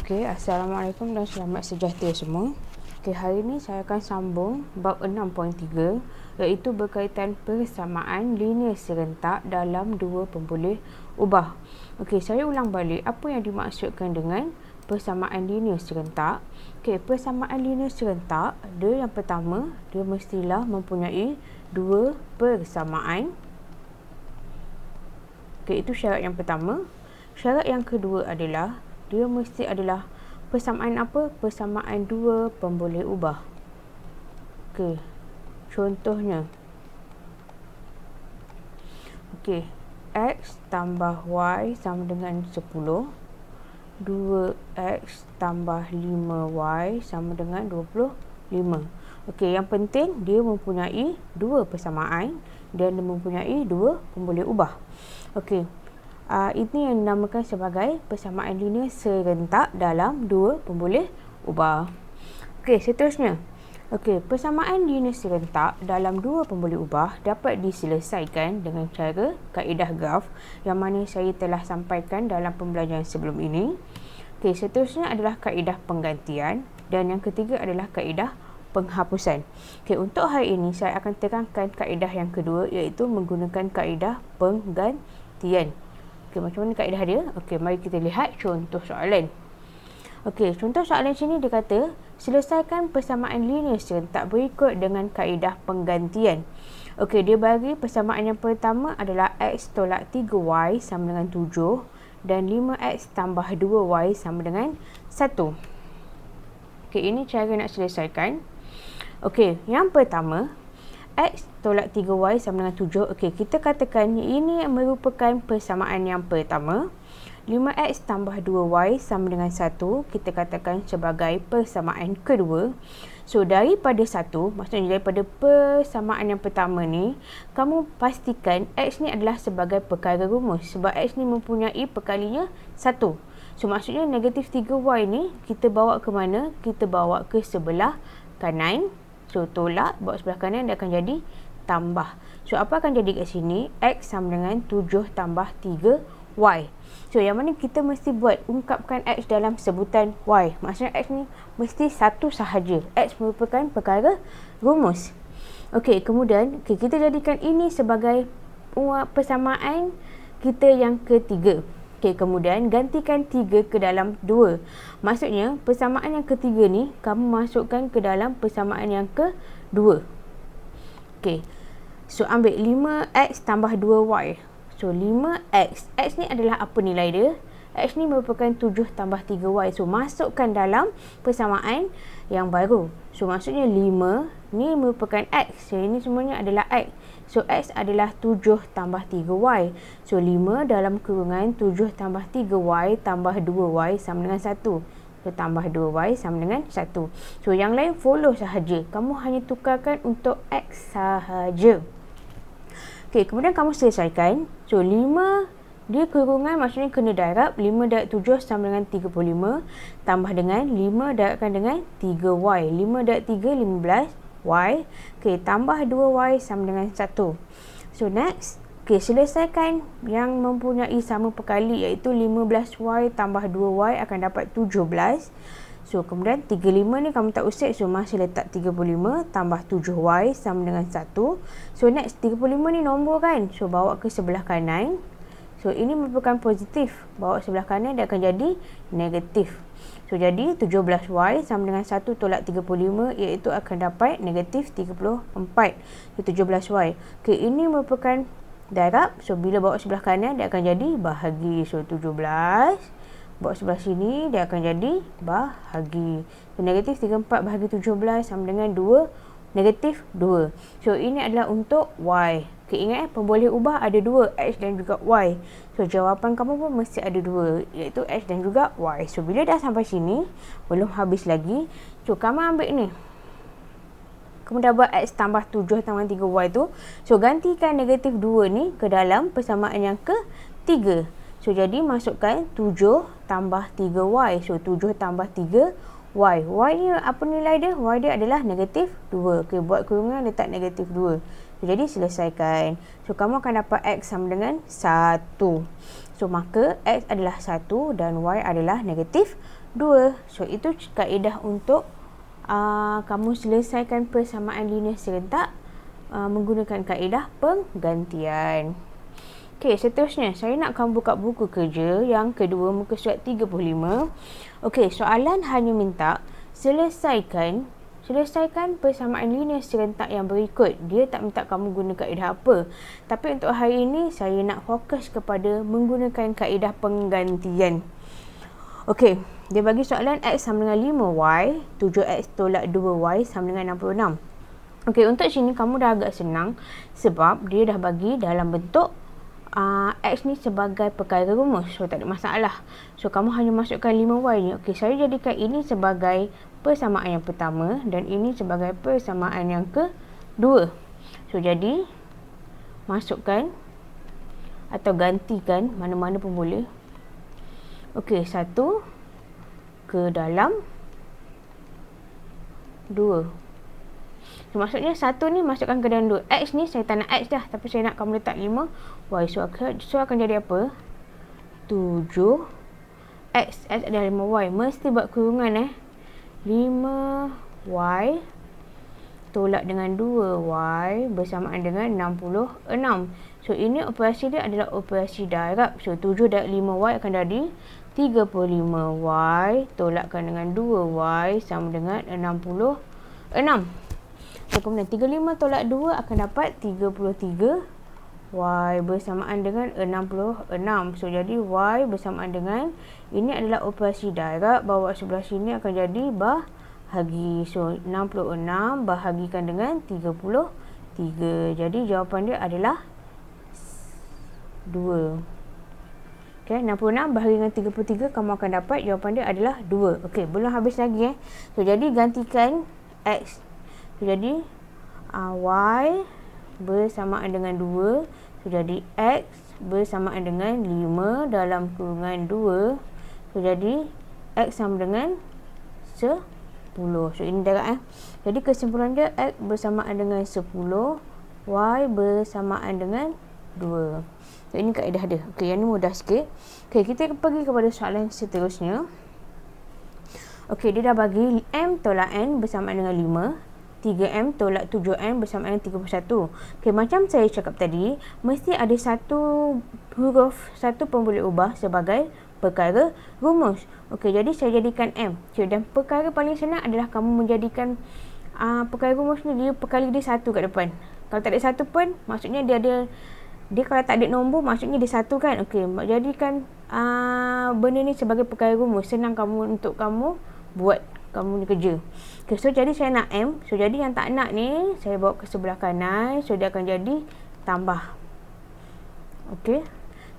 Okey, Assalamualaikum dan selamat sejahtera semua. Okey, hari ini saya akan sambung bab 6.3 iaitu berkaitan persamaan linear serentak dalam dua pemboleh ubah. Okey, saya ulang balik apa yang dimaksudkan dengan persamaan linear serentak. Okey, persamaan linear serentak, dia yang pertama, dia mestilah mempunyai dua persamaan. Okey, itu syarat yang pertama. Syarat yang kedua adalah dia mesti adalah persamaan apa? Persamaan dua pemboleh ubah. Okey. Contohnya. Okey. X tambah Y sama dengan 10. 2X tambah 5Y sama dengan 25. Okey, yang penting dia mempunyai dua persamaan dan dia mempunyai dua pemboleh ubah. Okey. Ini yang dinamakan sebagai persamaan linear serentak dalam dua pemboleh ubah. Okey, seterusnya. Okey, persamaan linear serentak dalam dua pemboleh ubah dapat diselesaikan dengan cara kaedah graf yang mana saya telah sampaikan dalam pembelajaran sebelum ini. Okey, seterusnya adalah kaedah penggantian dan yang ketiga adalah kaedah penghapusan. Okey, untuk hari ini saya akan terangkan kaedah yang kedua iaitu menggunakan kaedah penggantian. Okey, macam mana kaedah dia? Okey, mari kita lihat contoh soalan. Okey, contoh soalan sini dia kata, selesaikan persamaan linear serentak berikut dengan kaedah penggantian. Okey, dia bagi persamaan yang pertama adalah X tolak 3Y sama dengan 7 dan 5X tambah 2Y sama dengan 1. Okey, ini cara nak selesaikan. Okey, yang pertama, X tolak 3Y sama dengan 7. Okey, kita katakan ini merupakan persamaan yang pertama. 5X tambah 2Y sama dengan 1. Kita katakan sebagai persamaan kedua. So, daripada 1, maksudnya daripada persamaan yang pertama ni, kamu pastikan X ni adalah sebagai perkara rumus. Sebab X ni mempunyai perkalinya 1. So, maksudnya negatif 3Y ni, kita bawa ke mana? Kita bawa ke sebelah kanan. So, tolak, bawa sebelah kanan, dia akan jadi tambah. So, apa akan jadi kat sini? X sama dengan 7 tambah 3Y. So, yang mana kita mesti buat, ungkapkan X dalam sebutan Y. Maksudnya X ni mesti satu sahaja. X merupakan perkara rumus. Okey, kemudian kita jadikan ini sebagai persamaan kita yang ketiga. Okey, kemudian gantikan 3 ke dalam 2. Maksudnya, persamaan yang ketiga ni, kamu masukkan ke dalam persamaan yang kedua. Okey. So, ambil 5X tambah 2Y. So, 5X. X ni adalah apa nilai dia? X ni merupakan 7 tambah 3Y. So, masukkan dalam persamaan yang baru. So, maksudnya 5 ni merupakan X. So, ini semuanya adalah X. So, X adalah 7 tambah 3Y. So, 5 dalam kurungan 7 tambah 3Y tambah 2Y sama dengan 1. So, tambah 2Y sama dengan 1. So, yang lain follow sahaja. Kamu hanya tukarkan untuk X sahaja. Okey, kemudian kamu selesaikan. So, 5 dia kurungan maksudnya kena darab. 5 darab 7 sama dengan 35. Tambah dengan 5 darabkan dengan 3Y. 5 darab 3, 15. Y. Okey, tambah 2Y sama dengan 1. So, next. Okey, selesaikan yang mempunyai sama perkali iaitu 15Y tambah 2Y akan dapat 17. So, kemudian 35 ni kamu tak usik. So, masih letak 35 tambah 7Y sama dengan 1. So, next. 35 ni nombor kan? So, bawa ke sebelah kanan. So, ini merupakan positif. Bawa sebelah kanan dia akan jadi negatif. So, jadi 17Y sama dengan 1 tolak 35 iaitu akan dapat negatif 34. So, 17Y. Okey, ini merupakan darab. So, bila bawa sebelah kanan dia akan jadi bahagi. So, 17. Bawa sebelah sini dia akan jadi bahagi. So, negatif 34 bahagi 17 sama dengan 2. Negatif 2. So, ini adalah untuk Y. Okay, ingat pemboleh ubah ada dua, X dan juga Y. So, jawapan kamu pun mesti ada dua, iaitu X dan juga Y. So, bila dah sampai sini, belum habis lagi. So, kamu ambil ni. Kamu dah buat X tambah 7 tambah 3Y tu. So, gantikan negatif 2 ni ke dalam persamaan yang ketiga. So, jadi masukkan 7 tambah 3Y. So, 7 tambah 3Y. Y ni apa nilai dia? Y dia adalah negatif 2. Okay, buat kurungan letak negatif 2. So, jadi selesaikan. So, kamu akan dapat X sama dengan 1. So, maka X adalah 1 dan Y adalah negatif 2. So, itu kaedah untuk kamu selesaikan persamaan linear serentak menggunakan kaedah penggantian. Okey, seterusnya saya nak kamu buka buku kerja yang kedua muka surat 35. Okey, soalan hanya minta selesaikan persamaan linear serentak yang berikut. Dia tak minta kamu guna kaedah apa. Tapi untuk hari ini saya nak fokus kepada menggunakan kaedah penggantian. Okey, dia bagi soalan X sama dengan 5Y, 7X tolak 2Y sama dengan 66. Okey, untuk sini kamu dah agak senang sebab dia dah bagi dalam bentuk X ni sebagai perkara rumus. So, tak ada masalah. So, kamu hanya masukkan 5Y ni. Okey, saya jadikan ini sebagai persamaan yang pertama dan ini sebagai persamaan yang kedua. So, jadi masukkan atau gantikan mana-mana pun boleh. Okey, 1 ke dalam 2. So, maksudnya 1 ni masukkan ke dalam 2. X ni saya tak nak X dah, tapi saya nak kamu letak 5Y. So akan jadi apa? 7 X adalah 5Y. Mesti buat kurungan 5Y tolak dengan 2Y bersamaan dengan 66. So, ini operasi dia adalah operasi darab. So, 7 dan 5Y akan jadi 35Y tolakkan dengan 2Y sama dengan 66. So, kemudian 35 tolak 2 akan dapat 33Y bersamaan dengan 66. So, jadi Y bersamaan dengan, ini adalah operasi darab, bawa sebelah sini akan jadi bahagi. So, 66 bahagikan dengan 33. Jadi, jawapan dia adalah 2. Okay, 66 bahagi dengan 33, kamu akan dapat jawapan dia adalah 2. Okey, belum habis lagi So, jadi gantikan X. So, jadi Y bersamaan dengan 2. So, jadi X bersamaan dengan 5 dalam kurungan 2. So, jadi X sama dengan 10. So, ini darab Jadi, kesimpulan dia X bersamaan dengan 10. Y bersamaan dengan 2. So, ini kaedah dia. Okey, yang ni mudah sikit. Okey, kita pergi kepada soalan seterusnya. Okey, dia dah bagi M tolak N bersamaan dengan 5. 3M tolak 7N bersamaan dengan 31. Okey, macam saya cakap tadi, mesti ada satu huruf, satu pun boleh ubah sebagai perkara rumus. Okey, jadi saya jadikan M. Okay, dan perkara paling senang adalah kamu menjadikan perkara rumus ni, dia perkali dia 1 kat depan. Kalau tak ada 1 pun, maksudnya dia kalau tak ada nombor, maksudnya dia 1 kan. Okey, jadikan benda ni sebagai perkara rumus. Senang untuk kamu buat kamu ni kerja. Okay, so jadi saya nak M. So, jadi yang tak nak ni, saya bawa ke sebelah kanan. So, dia akan jadi tambah. Okey.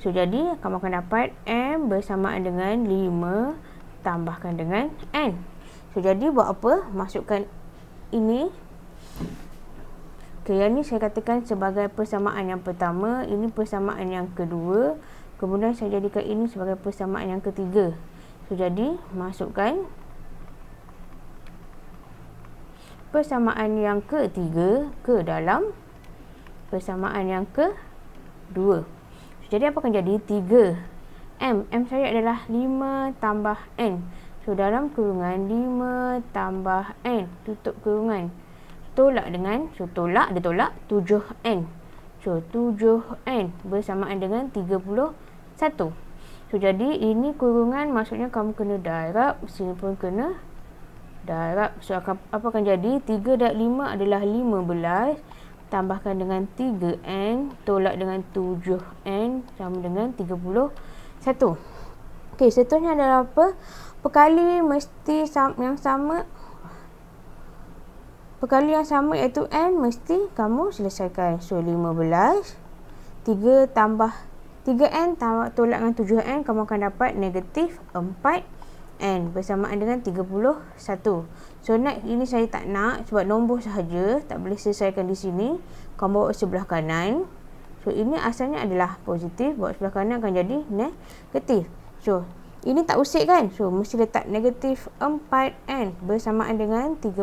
So, jadi kamu akan dapat M bersamaan dengan 5 tambahkan dengan N. So, jadi buat apa? Masukkan ini. Okey, yang ni saya katakan sebagai persamaan yang pertama. Ini persamaan yang kedua. Kemudian saya jadikan ini sebagai persamaan yang ketiga. So, jadi masukkan persamaan yang ketiga ke dalam persamaan yang kedua. So, jadi apa akan jadi? 3 M. M saya adalah 5 tambah N. So, dalam kurungan 5 tambah N. Tutup kurungan. Tolak dengan, so tolak, dia tolak 7N. So, 7N bersamaan dengan 31. So, jadi ini kurungan, maksudnya kamu kena darab. Sini pun kena darab. So, apa akan jadi? 3 dan 5 adalah 15. Tambahkan dengan 3N. Tolak dengan 7N. Sama dengan 31. Okey, seterusnya adalah apa? Perkali mesti yang sama. Perkali yang sama iaitu N mesti kamu selesaikan. So, 15. 3 tambah 3N tolak dengan 7N, kamu akan dapat negatif 4N bersamaan dengan 31. So, next ini saya tak nak sebab nombor sahaja, tak boleh selesaikan di sini. Kamu bawa sebelah kanan. So, ini asalnya adalah positif, bawa sebelah kanan akan jadi negatif. So, ini tak usik kan? So, mesti letak negatif 4N bersamaan dengan 31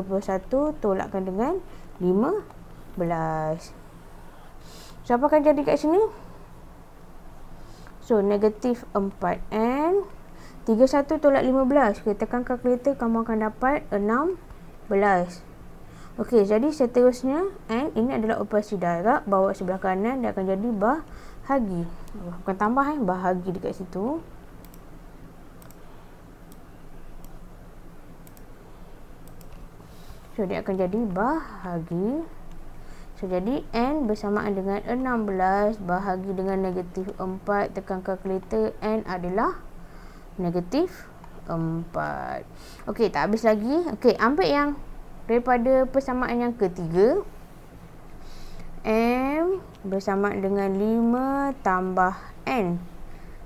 tolakkan dengan 15. So, apa akan jadi kat sini? So, negatif 4N. 31 tolak 15. Okay, tekan kalkulator, kamu akan dapat 16. Okey, jadi seterusnya N ini adalah operasi darab, bawa sebelah kanan dia akan jadi bahagi. Bukan tambah, bahagi dekat situ. So, dia akan jadi bahagi. So, jadi N bersamaan dengan 16 bahagi dengan negatif 4. Tekan kalkulator, N adalah negatif 4. Okey, tak habis lagi. Okey, ambil yang daripada persamaan yang ketiga. M bersamaan dengan 5 tambah N.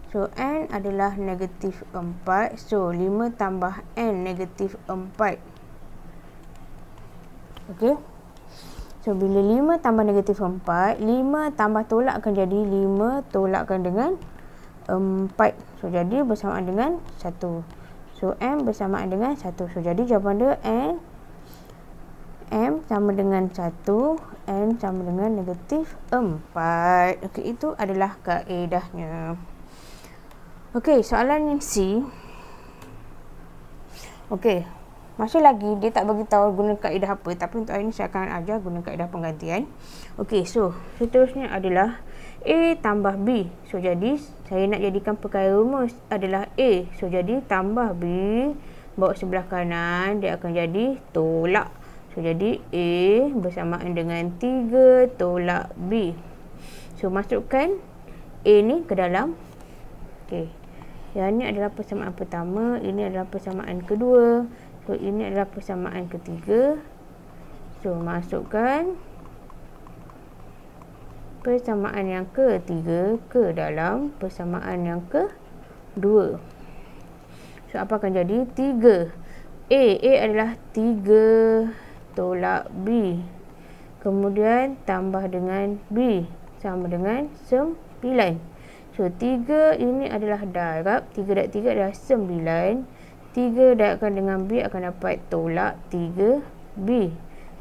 So, N adalah negatif 4. So, 5 tambah N negatif 4. Okey. So, bila 5 tambah negatif 4, 5 tambah tolak akan jadi 5 tolakkan dengan 4. So, jadi bersamaan dengan 1. So, M bersamaan dengan 1. So, jadi jawapan dia M sama dengan 1, N sama dengan negatif 4. Okey, itu adalah kaedahnya. Okey, soalan yang C. Okey, masih lagi dia tak bagi tahu guna kaedah apa, tapi untuk hari ini saya akan ajar guna kaedah penggantian. Okey, so seterusnya adalah A tambah B. So, jadi saya nak jadikan perkara rumus adalah A. So, jadi tambah B, bawa sebelah kanan, dia akan jadi tolak. So, jadi A bersamaan dengan 3 tolak B. So, masukkan A ni ke dalam. Okey. Yang ni adalah persamaan pertama, ini adalah persamaan kedua. So, ini adalah persamaan ketiga. So, masukkan persamaan yang ketiga ke dalam persamaan yang kedua. So, apa akan jadi? 3. A adalah 3 tolak B. Kemudian tambah dengan B sama dengan 9. So, 3 ini adalah darab. 3 darab 3 adalah 9. 3 darabkan dengan B akan dapat tolak 3B.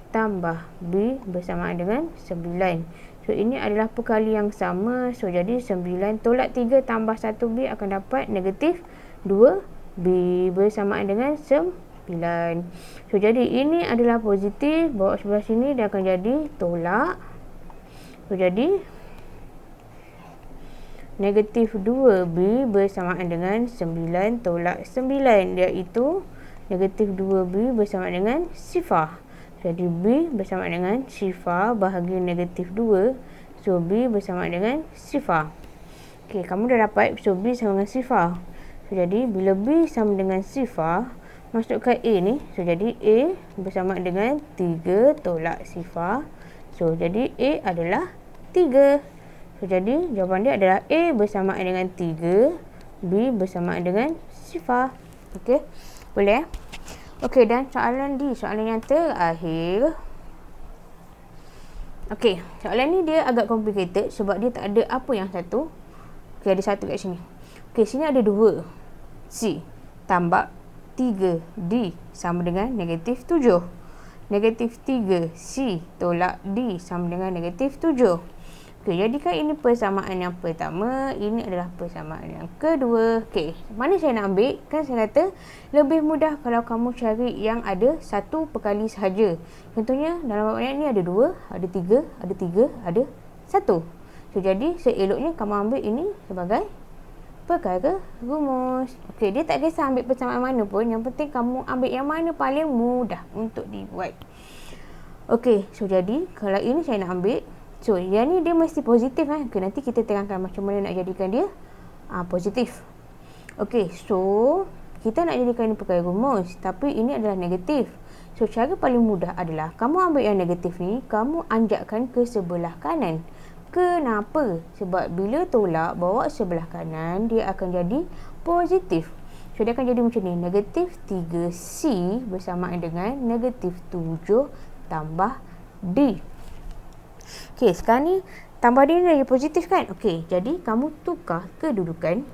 Tambah B bersamaan dengan 9. So, ini adalah perkali yang sama. So, jadi 9 tolak 3 tambah 1B akan dapat negatif 2B bersamaan dengan 9. So, jadi ini adalah positif. Bawa sebelah sini dia akan jadi tolak. So, jadi negatif 2B bersamaan dengan 9 tolak 9, iaitu negatif 2B bersamaan dengan sifar. Jadi B bersamaan dengan sifar bahagi negatif 2. So, B bersamaan dengan sifar. Okey, kamu dah dapat. So, B sama dengan sifar. So, jadi bila B sama dengan sifar, masukkan A ni. So, jadi A bersamaan dengan 3 tolak sifar. So, jadi A adalah 3. So, jadi jawapan dia adalah A bersamaan dengan 3, B bersamaan dengan sifar. Okey, boleh? Okey, dan soalan D, soalan yang terakhir. Okey, soalan ni dia agak complicated sebab dia tak ada apa yang satu. Okey, ada satu kat sini. Okey, sini ada 2 C tambah 3 D sama dengan negatif 7. Negatif 3 C tolak D sama dengan negatif 7. Okey, jadikan ini persamaan yang pertama, ini adalah persamaan yang kedua. Okey, mana saya nak ambil? Kan saya kata lebih mudah kalau kamu cari yang ada satu perkali sahaja. Contohnya dalam bab ni ada 2, ada 3, ada 3, ada 1. So, jadi seeloknya kamu ambil ini sebagai perkara rumus. Okey, dia tak kisah ambil persamaan mana pun, yang penting kamu ambil yang mana paling mudah untuk dibuat. Okey, so jadi kalau ini saya nak ambil, so yang ni dia mesti positif kan. Okay, nanti kita terangkan macam mana nak jadikan dia positif. Okey, so kita nak jadikan ini perkara rumus, tapi ini adalah negatif. So, cara paling mudah adalah kamu ambil yang negatif ni, kamu anjakkan ke sebelah kanan. Kenapa? Sebab bila tolak bawa sebelah kanan, dia akan jadi positif. So, dia akan jadi macam ni. Negatif 3C bersamaan dengan negatif 7 tambah D. Okey, sekarang ni tambah D ni jadi positif kan? Okey, jadi kamu tukar kedudukan.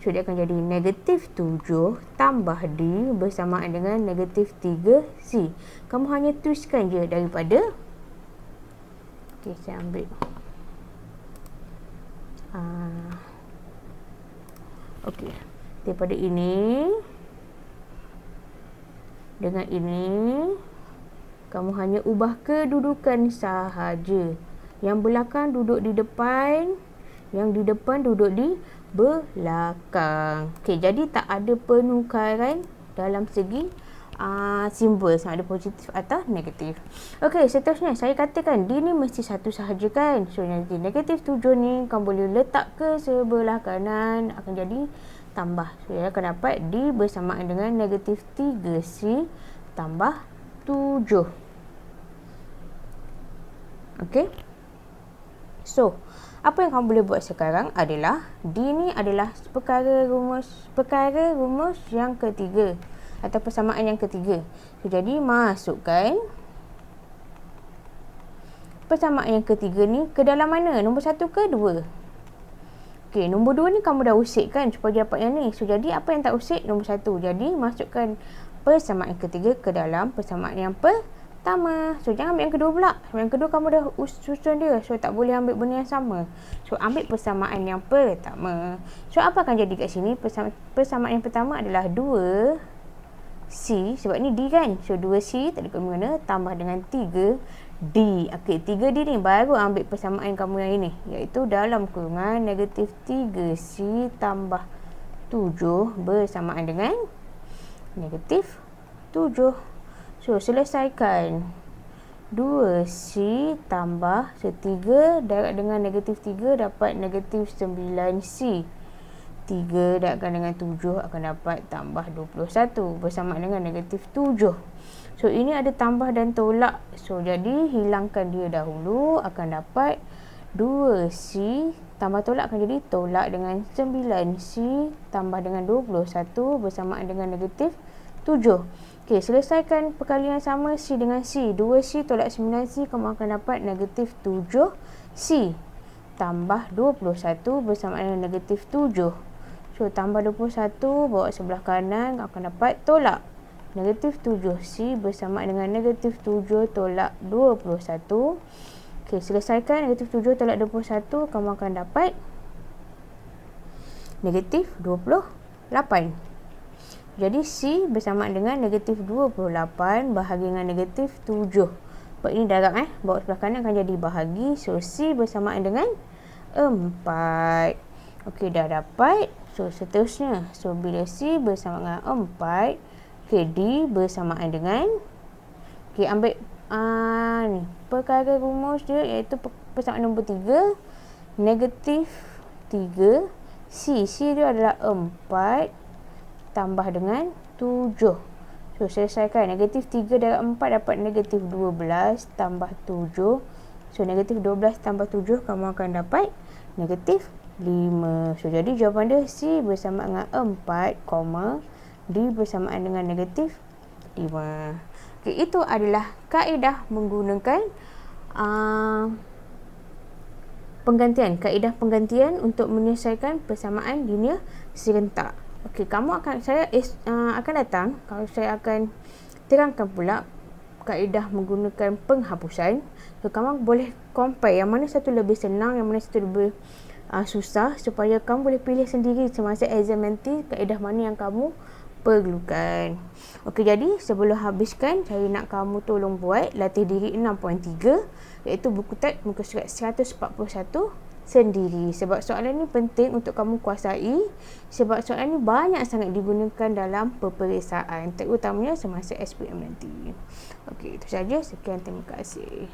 So, dia akan jadi negatif 7 tambah D bersamaan dengan negatif 3C. Kamu hanya twistkan je daripada. Okey, saya ambil. Okey. Daripada ini dengan ini, kamu hanya ubah kedudukan sahaja. Yang belakang duduk di depan, yang di depan duduk di belakang. Okey, jadi tak ada penukaran dalam segi simbol, sama ada positif atau negatif. Okey, seterusnya saya katakan D ni mesti satu sahaja kan. So nanti negatif 7 ni kamu boleh letak ke sebelah kanan, akan jadi tambah. So saya akan dapat D bersamaan dengan negatif 3C tambah 7. Okey. So, apa yang kamu boleh buat sekarang adalah D ni adalah perkara rumus yang ketiga atau persamaan yang ketiga. So, jadi masukkan persamaan yang ketiga ni ke dalam mana? Nombor 1 ke 2? Okey, nombor 2 ni kamu dah usik kan supaya dapat yang ni. So, jadi apa yang tak usik? Nombor 1. Jadi, masukkan persamaan yang ketiga ke dalam persamaan yang pertama. So, jangan ambil yang kedua pula. Yang kedua kamu dah susun dia. So, tak boleh ambil benda yang sama. So, ambil persamaan yang pertama. So, apa akan jadi kat sini? Persamaan yang pertama adalah 2C. Sebab ni D kan. So, 2C tak ada kena tambah dengan 3D. Okey, 3D ni baru ambil persamaan kamu yang ini. Iaitu dalam kurungan negatif 3C tambah 7 bersamaan dengan negatif 7. So, selesaikan. 2C tambah 3 darab dengan negatif 3 dapat negatif 9C. 3 darabkan dengan 7 akan dapat tambah 21 bersamaan dengan negatif 7. So, ini ada tambah dan tolak. So, jadi hilangkan dia dahulu, akan dapat 2C tambah tolak akan jadi tolak dengan 9C tambah dengan 21 bersamaan dengan negatif 7. Okey, selesaikan perkalian sama C dengan C. 2C tolak 9C, kamu akan dapat negatif 7C tambah 21 bersamaan dengan negatif 7. So, tambah 21, bawa sebelah kanan, akan dapat tolak. Negatif 7C bersamaan dengan negatif 7 tolak 21. Okey, selesaikan. Negatif 7 tolak 21, kamu akan dapat negatif 28. Jadi, C bersamaan dengan negatif 28 bahagi dengan negatif 7. Sebab ini darab bawa sebelah kanan akan jadi bahagi. So, C bersamaan dengan 4. Okey, dah dapat. So, seterusnya. So, bila C bersama dengan 4, okey, D bersamaan dengan, okey, ambil ni, perkara rumus dia iaitu persamaan nombor 3, negatif 3, C dia adalah 4 tambah dengan 7. So, selesaikan. Negatif 3 darab 4 dapat negatif 12 tambah 7. So, negatif 12 tambah 7, kamu akan dapat negatif 5. So, jadi jawapan dia C bersamaan dengan 4, D bersamaan dengan negatif 5. Okay, itu adalah kaedah menggunakan kaedah penggantian untuk menyelesaikan persamaan linear serentak. Okey, saya akan datang, kalau saya akan terangkan pula kaedah menggunakan penghapusan. So, kamu boleh compare yang mana satu lebih senang, yang mana satu lebih susah, supaya kamu boleh pilih sendiri semasa exam nanti kaedah mana yang kamu perlukan. Okey, jadi sebelum habiskan, saya nak kamu tolong buat latih diri 6.3, iaitu buku teks muka surat 141 sendiri. Sebab soalan ni penting untuk kamu kuasai, sebab soalan ni banyak sangat digunakan dalam peperiksaan, terutamanya semasa SPM nanti. Okey, itu saja. Sekian, terima kasih.